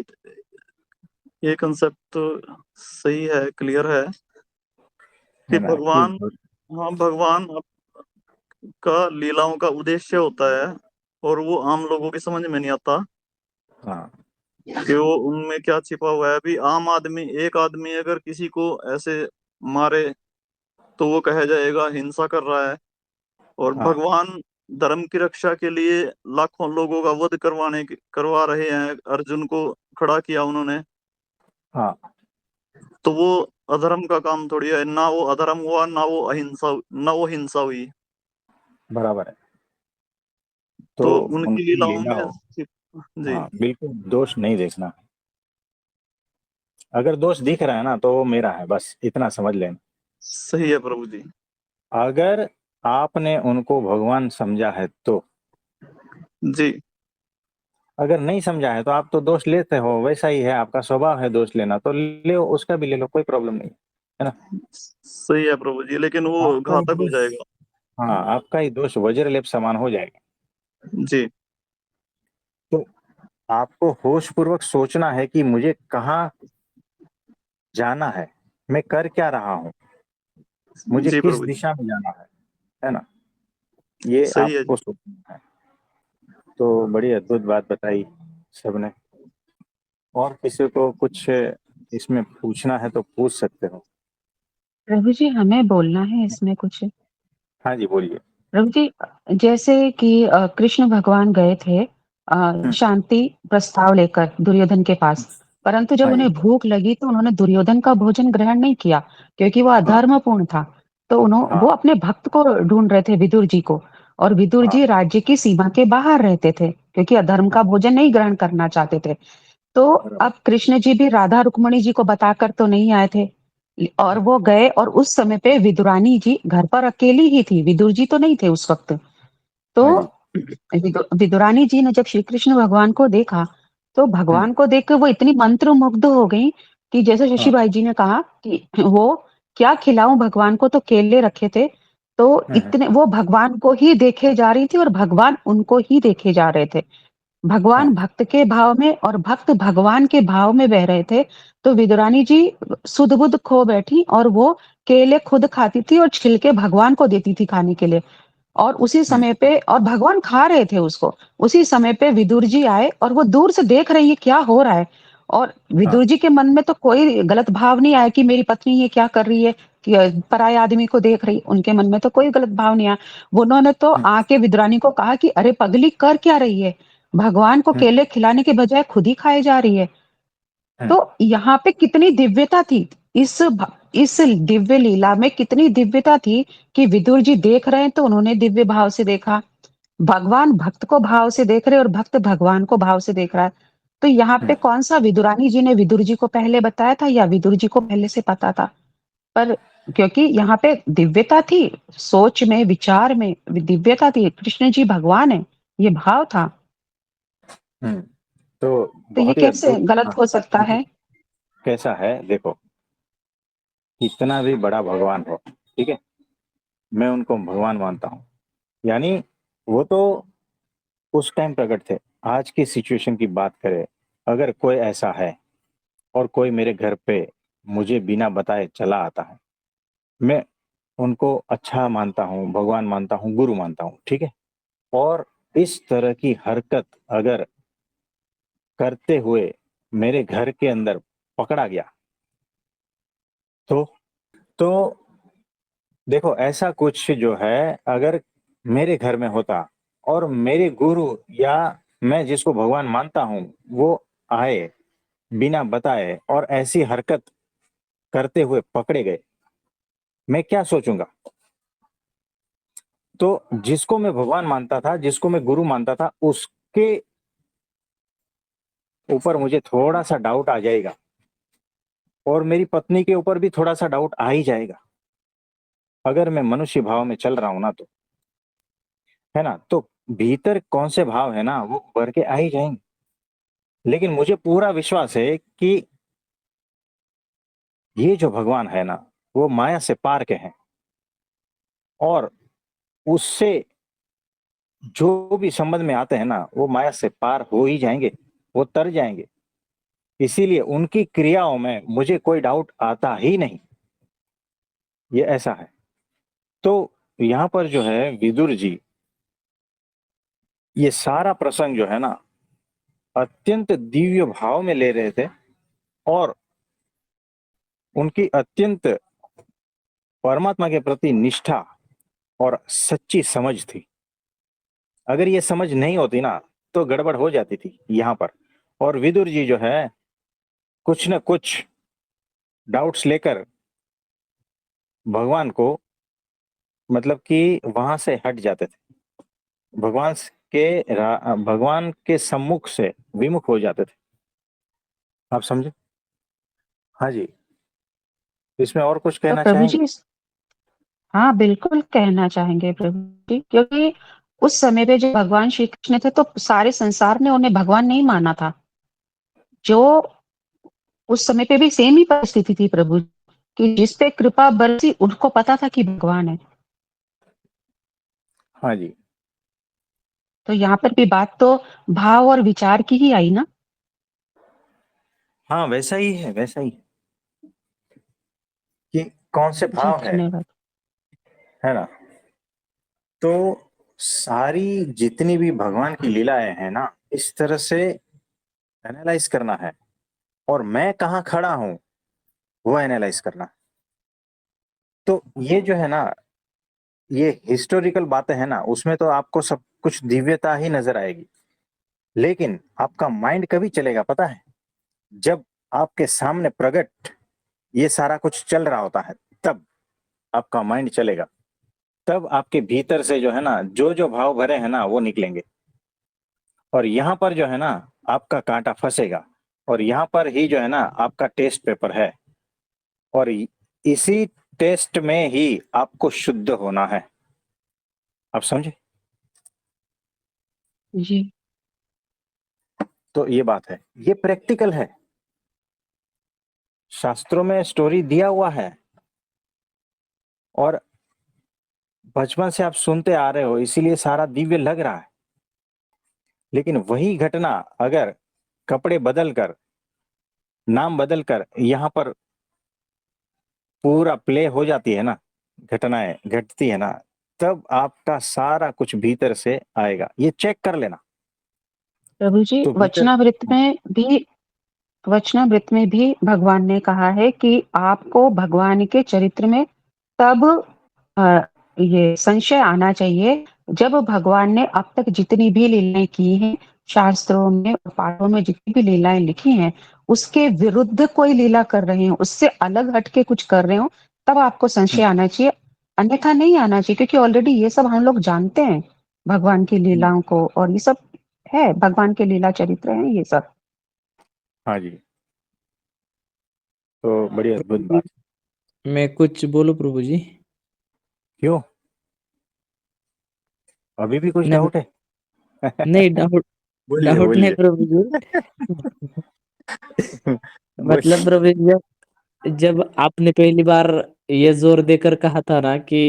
ये कंसेप्ट तो सही है, क्लियर है कि है ना कि भगवान, हाँ भगवान का लीलाओं का उद्देश्य होता है और वो आम लोगों की समझ में नहीं आता हाँ कि वो उनमें क्या छिपा हुआ है। अभी आम आदमी, एक आदमी अगर किसी को ऐसे मारे तो वो कहा जाएगा हिंसा कर रहा है, और हाँ भगवान धर्म की रक्षा के लिए लाखों लोगों का वध करवा रहे हैं, अर्जुन को खड़ा किया उन्होंने, हाँ तो वो अधर्म का काम थोड़ी है ना, वो अधर्म हुआ ना वो अहिंसा, ना वो हिंसा हुई। बराबर है। तो तो उनकी उनकी लीलाओं लीला में हो, जी। हाँ बिल्कुल दोष नहीं देखना। अगर दोष दिख रहा है ना तो वो मेरा है, बस इतना समझ लेना। सही है प्रभु जी। अगर आपने उनको भगवान समझा है तो, जी अगर नहीं समझा है तो आप तो दोष लेते हो, वैसा ही है, आपका स्वभाव है दोष लेना, तो ले उसका भी ले लो, कोई प्रॉब्लम नहीं है ना। सही है प्रभु जी, लेकिन वो आपका ही घातक हो दोष, जाएगा। हाँ आपका ही दोष वज्र लेप समान हो जाएगा। जी तो आपको होश पूर्वक सोचना है कि मुझे कहाँ जाना है, मैं कर क्या रहा हूँ, मुझे जी किस प्रभु जी। दिशा में जाना है ना। ये सही है आपको जी। सोचना है। तो बड़ी अद्भुत बात बताई सबने। और किसी को कुछ इसमें पूछना है तो पूछ सकते हो। प्रभु जी हमें बोलना है इसमें कुछ। हाँ जी बोलिए। प्रभु जी, जैसे कि कृष्ण भगवान गए थे शांति प्रस्ताव लेकर दुर्योधन के पास, परंतु जब हाँ जी। उन्हें भूख लगी तो उन्होंने दुर्योधन का भोजन ग्रहण नहीं किया, क्योंकि वो हाँ अधर्मपूर्ण था। तो वो हाँ अपने भक्त को ढूंढ रहे थे, विदुर जी को, और विदुर हाँ जी राज्य की सीमा के बाहर रहते थे, क्योंकि अधर्म हाँ का भोजन नहीं ग्रहण करना चाहते थे। तो बराबर। अब कृष्ण जी भी राधा रुक्मणी जी को बताकर तो नहीं आए थे, और वो गए, और उस समय पे विदुरानी जी घर पर अकेली ही थी, विदुर जी तो नहीं थे उस वक्त। तो हाँ जी। विदुरानी जी ने जब श्री कृष्ण भगवान को देखा, तो भगवान को देखकर वो इतनी मंत्रमुग्ध हो गई कि जैसे शशि हाँ भाई जी ने कहा कि वो क्या खिलाऊं भगवान को, तो केले रखे थे, तो हम्म, इतने वो भगवान को ही देखे जा रही थी और भगवान उनको ही देखे जा रहे थे। हाँ भगवान भक्त के भाव में और भक्त भगवान के भाव में बह रहे थे। तो विदुरानी जी सुध बुध खो बैठी, और वो केले खुद खाती थी और छिलके भगवान को देती थी खाने के लिए। और उसी हम्म, समय पे, और भगवान खा रहे थे उसको, उसी समय पे विदुर जी आए और वो दूर से देख रही है क्या हो रहा है। और हाँ विदुर जी के मन में तो कोई गलत भाव नहीं आया कि मेरी पत्नी ये क्या कर रही है, कि पराये आदमी को देख रही, उनके मन में तो कोई गलत भाव नहीं आया। उन्होंने तो हम्म, आके विदुरानी को कहा कि अरे पगली कर क्या रही है, भगवान को हम्म, केले खिलाने के बजाय खुद ही खाए जा रही है। हम्म, तो यहाँ पे कितनी दिव्यता थी, इस दिव्य लीला में कितनी दिव्यता थी कि विदुर जी देख रहे हैं तो उन्होंने दिव्य भाव से देखा, भगवान भक्त को भाव से देख रहे और भक्त भगवान को भाव से देख रहा है। तो यहाँ पे हम्म, कौन सा विदुरानी जी ने विदुर जी को पहले बताया था या विदुर जी को पहले से पता था? पर क्योंकि यहाँ पे दिव्यता थी, सोच में विचार में दिव्यता थी, कृष्ण जी भगवान है, ये भाव था। तो तो ये बहुत ही कैसे अद्भुत। गलत हो सकता है? कैसा है देखो, कितना भी बड़ा भगवान हो, ठीक है, मैं उनको भगवान मानता हूँ, यानी वो तो उस टाइम प्रकट थे। आज की सिचुएशन की बात करें, अगर कोई ऐसा है और कोई मेरे घर पे मुझे बिना बताए चला आता है, मैं उनको अच्छा मानता हूँ, भगवान मानता हूँ, गुरु मानता हूँ, ठीक है। और इस तरह की हरकत अगर करते हुए मेरे घर के अंदर पकड़ा गया, तो देखो, ऐसा कुछ जो है अगर मेरे घर में होता और मेरे गुरु या मैं जिसको भगवान मानता हूँ वो आए बिना बताए और ऐसी हरकत करते हुए पकड़े गए, मैं क्या सोचूंगा? तो जिसको मैं भगवान मानता था, जिसको मैं गुरु मानता था, उसके ऊपर मुझे थोड़ा सा डाउट आ जाएगा और मेरी पत्नी के ऊपर भी थोड़ा सा डाउट आ ही जाएगा। अगर मैं मनुष्य भाव में चल रहा हूं ना, तो है ना, तो भीतर कौन से भाव है ना वो उभर के आ ही जाएंगे। लेकिन मुझे पूरा विश्वास है कि ये जो भगवान है ना, वो माया से पार के हैं और उससे जो भी संबंध में आते हैं ना, वो माया से पार हो ही जाएंगे, वो तर जाएंगे। इसीलिए उनकी क्रियाओं में मुझे कोई डाउट आता ही नहीं। ये ऐसा है। तो यहाँ पर जो है विदुर जी ये सारा प्रसंग जो है ना अत्यंत दिव्य भाव में ले रहे थे और उनकी अत्यंत परमात्मा के प्रति निष्ठा और सच्ची समझ थी। अगर ये समझ नहीं होती ना तो गड़बड़ हो जाती थी यहाँ पर। और विदुर जी जो है कुछ न कुछ डाउट्स लेकर भगवान को मतलब कि वहां से हट जाते थे, भगवान भगवान के सम्मुख से विमुख हो जाते थे। आप समझे? हाँ जी, इसमें और कुछ तो कहना प्रभु चाहेंगे? जी, हाँ बिल्कुल कहना चाहेंगे प्रभु जी, क्योंकि उस समय पे जो भगवान श्री कृष्ण थे तो सारे संसार ने उन्हें भगवान नहीं माना था। जो उस समय पे भी सेम ही परिस्थिति थी प्रभु जी, कि जिस पे कृपा बरसी उनको पता था कि भगवान है। हाँ जी, तो यहाँ पर भी बात तो भाव और विचार की ही आई ना। हाँ वैसा ही है, वैसा ही कि कौन से जी भाव धन्यवाद। है ना। तो सारी जितनी भी भगवान की लीलाएं हैं ना, इस तरह से एनालाइज करना है और मैं कहाँ खड़ा हूं वो एनालाइज करना है। तो ये जो है ना, ये हिस्टोरिकल बातें हैं ना, उसमें तो आपको सब कुछ दिव्यता ही नजर आएगी। लेकिन आपका माइंड कभी चलेगा पता है? जब आपके सामने प्रकट ये सारा कुछ चल रहा होता है, तब आपका माइंड चलेगा। तब आपके भीतर से जो है ना जो जो भाव भरे हैं ना वो निकलेंगे और यहाँ पर जो है ना आपका कांटा फंसेगा और यहाँ पर ही जो है ना आपका टेस्ट पेपर है और इसी टेस्ट में ही आपको शुद्ध होना है। आप समझे? जी तो ये बात है, ये प्रैक्टिकल है, शास्त्रों में स्टोरी दिया हुआ है और बचपन से आप सुनते आ रहे हो, इसीलिए सारा दिव्य लग रहा है। लेकिन वही घटना अगर कपड़े बदल कर, नाम बदल कर यहाँ पर पूरा प्ले हो जाती है ना, घटनाएं घटती है ना, तब आपका सारा कुछ भीतर से आएगा। ये चेक कर लेना। प्रभु जी, तो भीतर वचनामृत में भी भगवान ने कहा है कि आपको भगवान के चरित्र में तब अ, ये संशय आना चाहिए जब भगवान ने अब तक जितनी भी लीलाएं की हैं, शास्त्रों में और पाठों में जितनी भी लीलाएं लिखी हैं, उसके विरुद्ध कोई लीला कर रहे हो, उससे अलग हटके कुछ कर रहे हो, तब आपको संशय आना चाहिए। अन्यथा नहीं आना चाहिए, क्योंकि ऑलरेडी ये सब हम लोग जानते हैं भगवान की लीलाओं को, और ये सब है भगवान के लीला चरित्र हैं ये सब। हाँ जी, तो बड़ी अद्भुत प्रभु जी, बात। मैं कुछ बोलूं प्रभु जी? क्यों, अभी भी कुछ नहीं, डाउट है? नहीं डाउट, बोलिए डाउट नहीं बोलिए। प्रभु जी। मतलब बोलिए। प्रभु जी, जब आपने पहली बार ये जोर देकर कहा था ना कि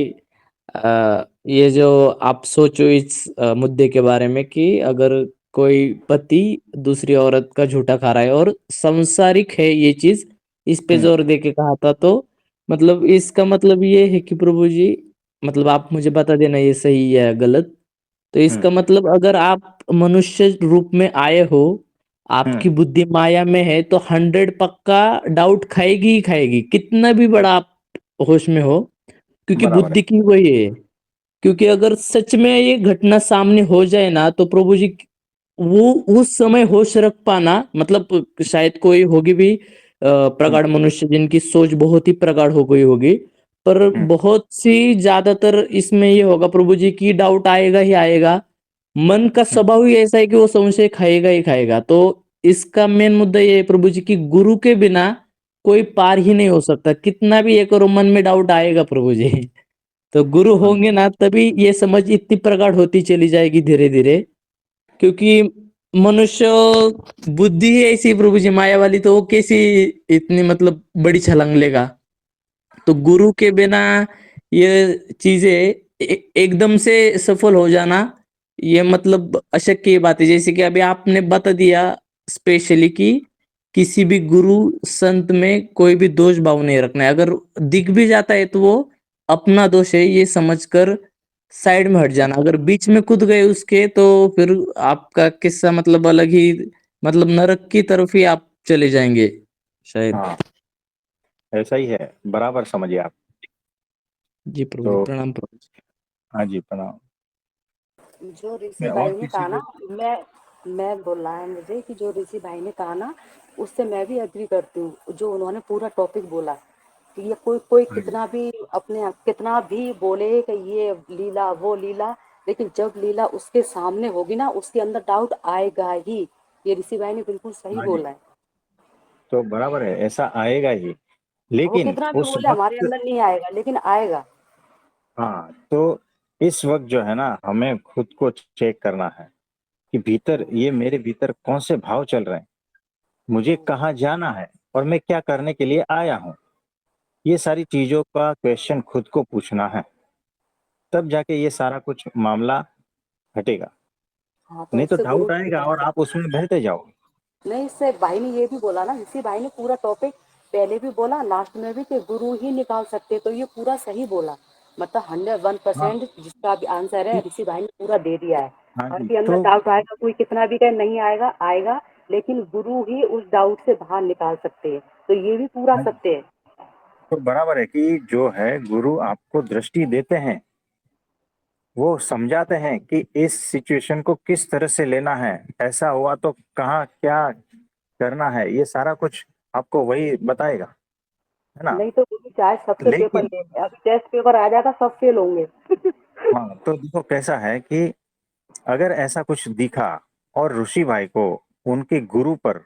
ये जो आप सोचो इस मुद्दे के बारे में कि अगर कोई पति दूसरी औरत का झूठा खा रहा है और सांसारिक है ये चीज, इस पे जोर दे के कहा था, तो मतलब इसका मतलब ये है कि प्रभु जी, मतलब आप मुझे बता देना ये सही है या गलत। तो इसका मतलब अगर आप मनुष्य रूप में आए हो, आपकी बुद्धि माया में है, तो 100 पक्का डाउट खाएगी ही खाएगी, कितना भी बड़ा आप होश में हो, क्योंकि बराबर है। बुद्धि की वही है। क्योंकि अगर सच में ये घटना सामने हो जाए ना, तो प्रभु जी, वो उस समय होश रख पाना, मतलब शायद कोई होगी भी प्रगाढ़ मनुष्य जिनकी सोच बहुत ही प्रगाढ़ हो गई होगी, पर बहुत सी ज्यादातर इसमें ये होगा प्रभु जी की डाउट आएगा ही आएगा। मन का स्वभाव ही ऐसा है कि वो संशय खाएगा ही खाएगा। तो इसका मेन मुद्दा ये है प्रभु जी की गुरु के बिना कोई पार ही नहीं हो सकता, कितना भी ये करो मन में डाउट आएगा प्रभु जी। तो गुरु होंगे ना, तभी ये समझ इतनी प्रगाढ़ होती चली जाएगी धीरे धीरे। क्योंकि मनुष्य बुद्धि ही ऐसी प्रभु जी माया वाली, तो वो कैसी इतनी मतलब बड़ी छलांग लेगा। तो गुरु के बिना ये चीजें एकदम से सफल हो जाना, ये मतलब अशक्य की बात है। जैसे कि अभी आपने बता दिया स्पेशली कि किसी भी गुरु संत में कोई भी दोष भाव नहीं रखना है, अगर दिख भी जाता है तो वो अपना दोष है ये समझकर साइड में हट जाना। अगर बीच में कूद गए उसके, तो फिर आपका किस्सा मतलब अलग ही, मतलब नरक की तरफ ही आप चले जाएंगे शायद। हाँ, ऐसा ही है, बराबर समझिए आप। जी प्रभु जी, तो प्रणाम प्रभु जी। हाँ जी, प्रणाम। जो मैं ऋषि और भाई ने किसी कहा को ना, मैं बोल रहा है मुझे कि जो ऋषि भाई ने कहा ना, उससे मैं भी एग्री करती हूँ। जो उन्होंने पूरा टॉपिक बोला कि ये कोई कोई हाँ जी, कितना भी कितना भी बोले कि ये लीला वो लीला, लेकिन जब लीला उसके सामने होगी ना, उसके अंदर डाउट आएगा ही। ये ऋषि भाई ने बिल्कुल सही हाँ जी। बोला है। तो बराबर है, ऐसा आएगा ही, वो लेकिन कितना भी उस बोले हमारे वक्त, अंदर नहीं आएगा, लेकिन आएगा। हाँ, तो इस वक्त जो है ना, हमें खुद को चेक करना है कि भीतर, ये मेरे भीतर कौन से भाव चल रहे हैं, मुझे कहाँ जाना है, और मैं क्या करने के लिए आया हूँ। ये सारी चीजों का क्वेश्चन खुद को पूछना है, तब जाके ये सारा कुछ मामला हटेगा। हाँ, तो नहीं तो इससे गुरु डाउट आएगा और आप उसमें बहते जाओगे। नहीं, इससे भाई ने ये भी बोला ना, ऋषि भाई ने पूरा टॉपिक पहले भी बोला, लास्ट में भी, कि गुरु ही निकाल सकते। तो ये पूरा सही बोला। मतलब 101% हाँ, जिसका भी आंसर है कि- ऋषि भाई ने पूरा दे दिया है। हाँ और जी, के अंदर तो डाउट आएगा, कोई कितना भी कहे नहीं आएगा, आएगा, लेकिन गुरु ही उस डाउट से बाहर निकाल सकते हैं। तो ये भी पूरा हाँ जी, सत्य है। तो बराबर है कि जो है गुरु आपको दृष्टि देते हैं, वो समझाते हैं कि इस सिचुएशन को किस तरह से लेना है, ऐसा हुआ तो कहाँ क्या करना है, ये सारा कुछ आपको वही बताएगा, है ना। नहीं तो गुरु चाहे सबसे पेपर लेकिन ले ले, अभी टेस्ट पेपर आ जाएगा, सब फेल होंगे। हाँ, तो देखो कैसा है कि अगर ऐसा कुछ दिखा और ऋषि भाई को उनके गुरु पर,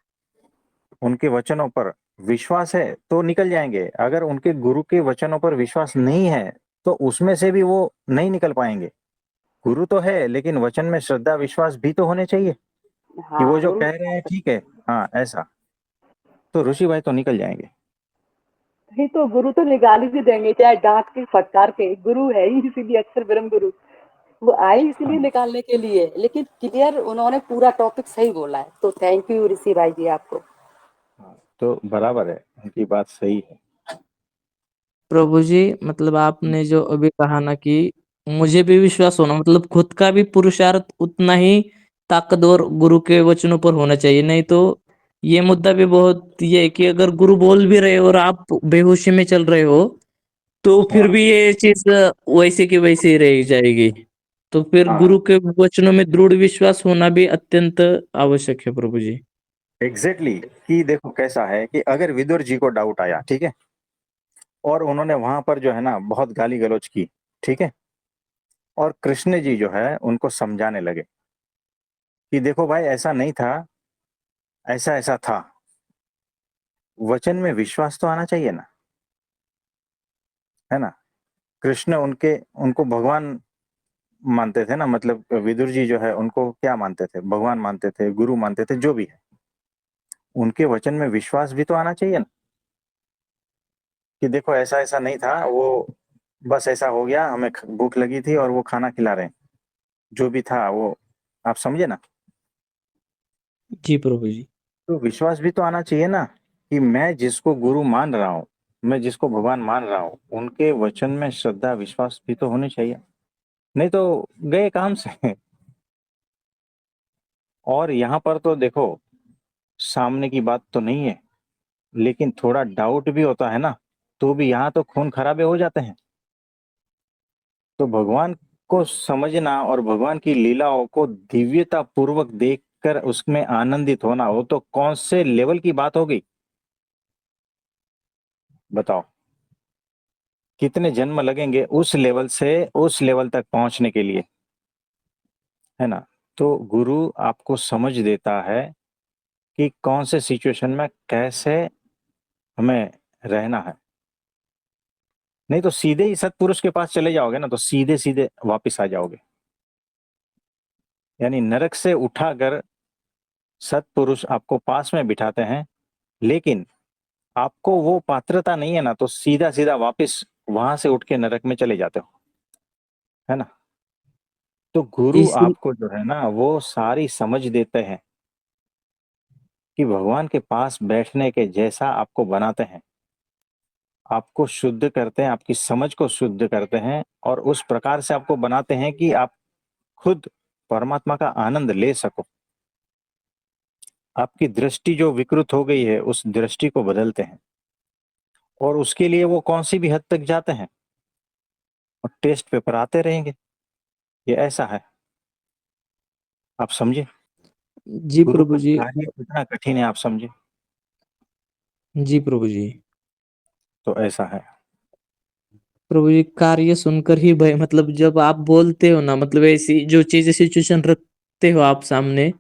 उनके वचनों पर विश्वास है तो निकल जाएंगे। अगर उनके गुरु के वचनों पर विश्वास नहीं है, तो उसमें से भी वो नहीं निकल पाएंगे। गुरु तो है, लेकिन वचन में श्रद्धा विश्वास भी तो होने चाहिए कि वो हाँ, जो गुरु कह रहे निकाल हैं सकते। ठीक है। हाँ, ऐसा तो ऋषि भाई तो निकल जाएंगे। नहीं तो गुरु तो निकाल ही देंगे, चाहे डांट के फटकार के। गुरु है ही इसीलिए अक्षर ब्रह्म गुरु। वो आए इसीलिए हाँ, निकालने के लिए, लेकिन क्लियर उन्होंने पूरा टॉपिक सही बोला है। तो थैंक यू ऋषि भाई जी आपको। हाँ, तो बराबर है, उनकी बात सही है। प्रभु जी, मतलब आपने जो अभी कहा ना कि मुझे भी विश्वास होना, मतलब खुद का भी पुरुषार्थ उतना ही ताकतवर गुरु के वचनों पर होना चाहिए। नहीं तो ये मुद्दा भी बहुत ये है कि अगर गुरु बोल भी रहे हो और आप बेहोशी में चल रहे हो, तो फिर हाँ, भी ये चीज वैसे की वैसे ही रह जाएगी। तो फिर हाँ, गुरु के वचनों में दृढ़ विश्वास होना भी अत्यंत आवश्यक है प्रभु जी। एग्जैक्टली कि देखो कैसा है कि अगर विदुर जी को डाउट आया, ठीक है, और उन्होंने वहां पर जो है ना बहुत गाली गलौज की, ठीक है, और कृष्ण जी जो है उनको समझाने लगे कि देखो भाई ऐसा नहीं था, ऐसा ऐसा था। वचन में विश्वास तो आना चाहिए ना, है ना। कृष्ण उनके उनको भगवान मानते थे ना, मतलब विदुर जी जो है उनको क्या मानते थे, भगवान मानते थे, गुरु मानते थे, जो भी है, उनके वचन में विश्वास भी तो आना चाहिए ना, कि देखो ऐसा ऐसा नहीं था, वो बस ऐसा हो गया, हमें भूख लगी थी और वो खाना खिला रहे हैं, जो भी था वो, आप समझे ना। जी प्रभु जी। तो विश्वास भी तो आना चाहिए ना, कि मैं जिसको गुरु मान रहा हूँ, मैं जिसको भगवान मान रहा हूँ, उनके वचन में श्रद्धा विश्वास भी तो होनी चाहिए, नहीं तो गए काम से। और यहाँ पर तो देखो, सामने की बात तो नहीं है, लेकिन थोड़ा डाउट भी होता है ना, तो भी यहाँ तो खून खराबे हो जाते हैं। तो भगवान को समझना और भगवान की लीलाओं को दिव्यता पूर्वक देखकर उसमें आनंदित होना, वो तो कौन से लेवल की बात हो गई, बताओ। कितने जन्म लगेंगे उस लेवल से उस लेवल तक पहुंचने के लिए, है ना। तो गुरु आपको समझ देता है कि कौन से सिचुएशन में कैसे हमें रहना है। नहीं तो सीधे ही सत्पुरुष के पास चले जाओगे ना, तो सीधे सीधे वापस आ जाओगे। यानी नरक से उठाकर सत्पुरुष आपको पास में बिठाते हैं, लेकिन आपको वो पात्रता नहीं है ना, तो सीधा सीधा वापस वहां से उठ के नरक में चले जाते हो, है ना। तो गुरु इस आपको जो है ना, वो सारी समझ देते हैं कि भगवान के पास बैठने के जैसा आपको बनाते हैं, आपको शुद्ध करते हैं, आपकी समझ को शुद्ध करते हैं, और उस प्रकार से आपको बनाते हैं कि आप खुद परमात्मा का आनंद ले सको। आपकी दृष्टि जो विकृत हो गई है, उस दृष्टि को बदलते हैं, और उसके लिए वो कौन सी भी हद तक जाते हैं, और टेस्ट पेपर आते रहेंगे। ये ऐसा है, आप समझे। जी गुरु प्रभु का जी। कार्य इतना कठिन है, आप समझे। जी प्रभु जी। तो ऐसा है। प्रभु जी कार्य सुनकर ही भय, मतलब जब आप बोलते हो ना, मतलब ऐसी जो चीजें सिचुएशन रखते हो आप सामने,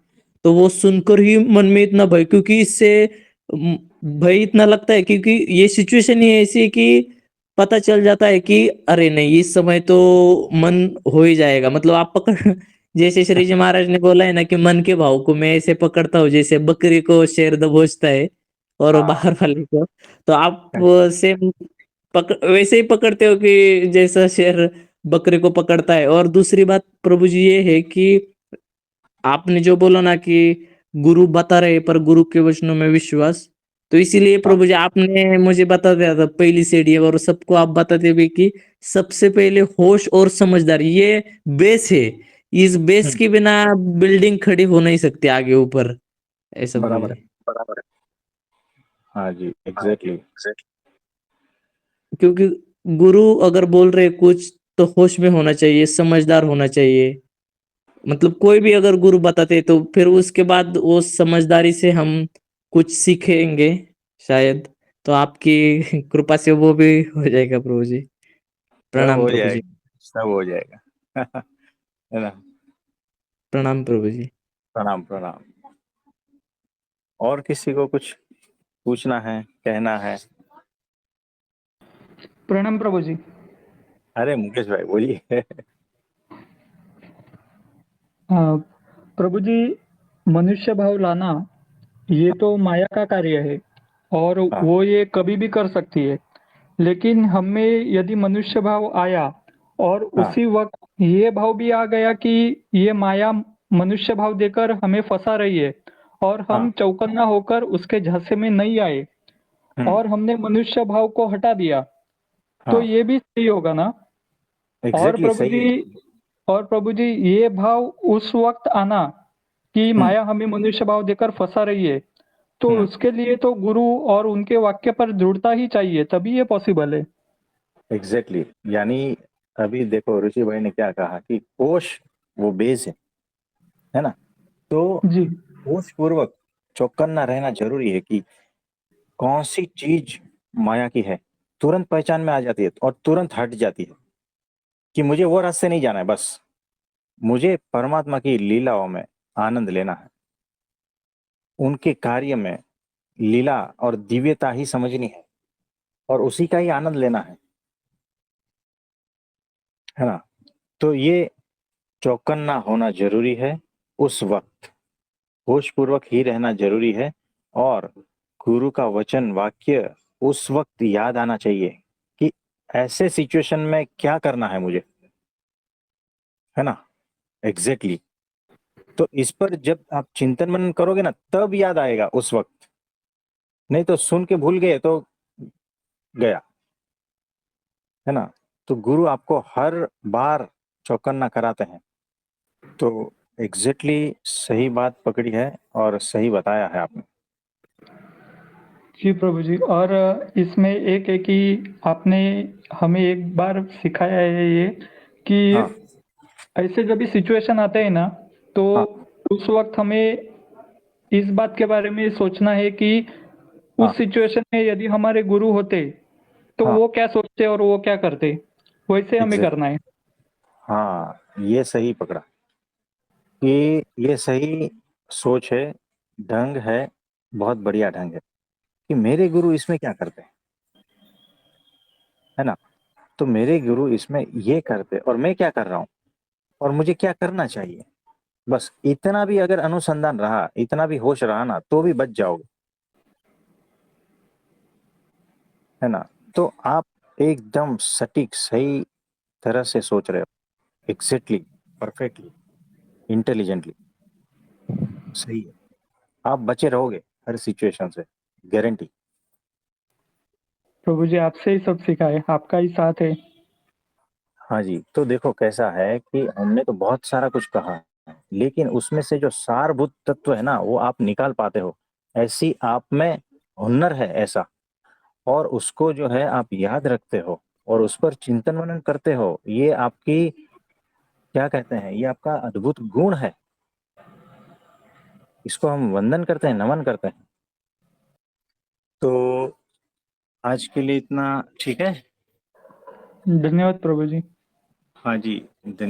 तो वो सुनकर ही मन में इतना भय, क्योंकि इससे म, भय इतना लगता है, क्योंकि ये सिचुएशन ही ऐसी है कि पता चल जाता है कि अरे नहीं, इस समय तो मन हो ही जाएगा, मतलब आप पकड़ जैसे श्री जी महाराज ने बोला है ना कि मन के भाव को मैं ऐसे पकड़ता हूँ जैसे बकरी को शेर दबोचता है, और हाँ, बाहर वाले को, तो आप सेम वैसे ही पकड़ते हो कि जैसा शेर बकरे को पकड़ता है। और दूसरी बात प्रभु जी ये है कि आपने जो बोला ना कि गुरु बता रहे पर गुरु के वचनों में विश्वास, तो इसीलिए हाँ, प्रभु जी आपने मुझे बता दिया था पहली सीढ़ी, और सबको आप बताते भी कि सबसे पहले होश और समझदारी ये बेस है, इस बेस के बिना बिल्डिंग खड़ी हो नहीं सकती आगे ऊपर, ऐसा प्रभु बराबर है, जी। बराबर है। हाँ जी, एग्जैक्टली। क्योंकि गुरु अगर बोल रहे कुछ, तो होश में होना चाहिए, समझदार होना चाहिए, मतलब कोई भी अगर गुरु बताते तो फिर उसके बाद वो समझदारी से हम कुछ सीखेंगे शायद, तो आपकी कृपा से वो भी हो जाएगा प्रभु जी। सब प्रणाम हो प्रभु जी। जाएगा, सब हो जाएगा। है ना। प्रणाम प्रभु जी। प्रणाम, प्रणाम। और किसी को कुछ पूछना है, कहना है? प्रणाम प्रभु जी। अरे मुकेश भाई बोलिए। हाँ, प्रभु जी, मनुष्य भाव लाना ये तो माया का कार्य है, और हाँ, वो ये कभी भी कर सकती है। लेकिन हमें यदि मनुष्य भाव आया और हाँ, उसी वक्त ये भाव भी आ गया कि ये माया मनुष्य भाव देकर हमें फंसा रही है, और हाँ, हम चौकन्ना होकर उसके झांसे में नहीं आए, और हमने मनुष्य भाव को हटा दिया, तो हाँ, ये भी सही होगा ना। और एग्जैक्टली प्रभु सही जी है। और प्रभु जी, ये भाव उस वक्त आना कि हम्म, माया हमें मनुष्य भाव देकर फंसा रही है, तो हम्म, उसके लिए तो गुरु और उनके वाक्य पर दृढ़ता ही चाहिए, तभी ये पॉसिबल है। एग्जैक्टली। यानी अभी देखो ऋषि भाई ने क्या कहा कि होश वो बेस है ना। तो जी। होश पूर्वक चौकन्ना रहना जरूरी है कि कौन सी चीज माया की है, तुरंत पहचान में आ जाती है और तुरंत हट जाती है, कि मुझे वो रास्ते नहीं जाना है, बस मुझे परमात्मा की लीलाओं में आनंद लेना है, उनके कार्य में लीला और दिव्यता ही समझनी है, और उसी का ही आनंद लेना है ना। तो ये चौकन्ना होना जरूरी है, उस वक्त होशपूर्वक ही रहना जरूरी है, और गुरु का वचन वाक्य उस वक्त याद आना चाहिए कि ऐसे सिचुएशन में क्या करना है मुझे, है ना। एग्जैक्टली तो इस पर जब आप चिंतन मनन करोगे ना, तब याद आएगा उस वक्त, नहीं तो सुन के भूल गए तो गया, है ना। तो गुरु आपको हर बार चौकन्ना कराते हैं। तो एग्जैक्टली सही बात पकड़ी है और सही बताया है आपने। जी प्रभु जी। और इसमें एक है कि आपने हमें एक बार सिखाया है ये कि हाँ ऐसे जब भी सिचुएशन आते हैं ना, तो हाँ उस वक्त हमें इस बात के बारे में सोचना है कि हाँ उस सिचुएशन में यदि हमारे गुरु होते तो हाँ वो क्या सोचते और वो क्या करते, वैसे हमें एग्जैक्ट करना है। हाँ, ये सही पकड़ा कि ये सही सोच है, ढंग है, बहुत बढ़िया ढंग है कि मेरे गुरु इसमें क्या करते हैं, है ना। तो मेरे गुरु इसमें ये करते और मैं क्या कर रहा हूँ और मुझे क्या करना चाहिए, बस इतना भी अगर अनुसंधान रहा, इतना भी होश रहा ना, तो भी बच जाओगे, है ना। तो आप एकदम सटीक सही तरह से सोच रहे हो, एग्जैक्टली, परफेक्टली, इंटेलिजेंटली, सही है। आप बचे रहोगे हर सिचुएशन से, गारंटी। प्रभु जी आपसे ही सब सीखा है, आपका ही साथ है। हाँ जी, तो देखो कैसा है कि हमने तो बहुत सारा कुछ कहा है, लेकिन उसमें से जो सारभूत तत्व है ना, वो आप निकाल पाते हो, ऐसी आप में हुनर है ऐसा, और उसको जो है आप याद रखते हो और उस पर चिंतन मनन करते हो, ये आपकी क्या कहते हैं, ये आपका अद्भुत गुण है। इसको हम वंदन करते हैं, नमन करते हैं। तो आज के लिए इतना ठीक है। धन्यवाद प्रभु जी। हाँ जी, धन्यवाद।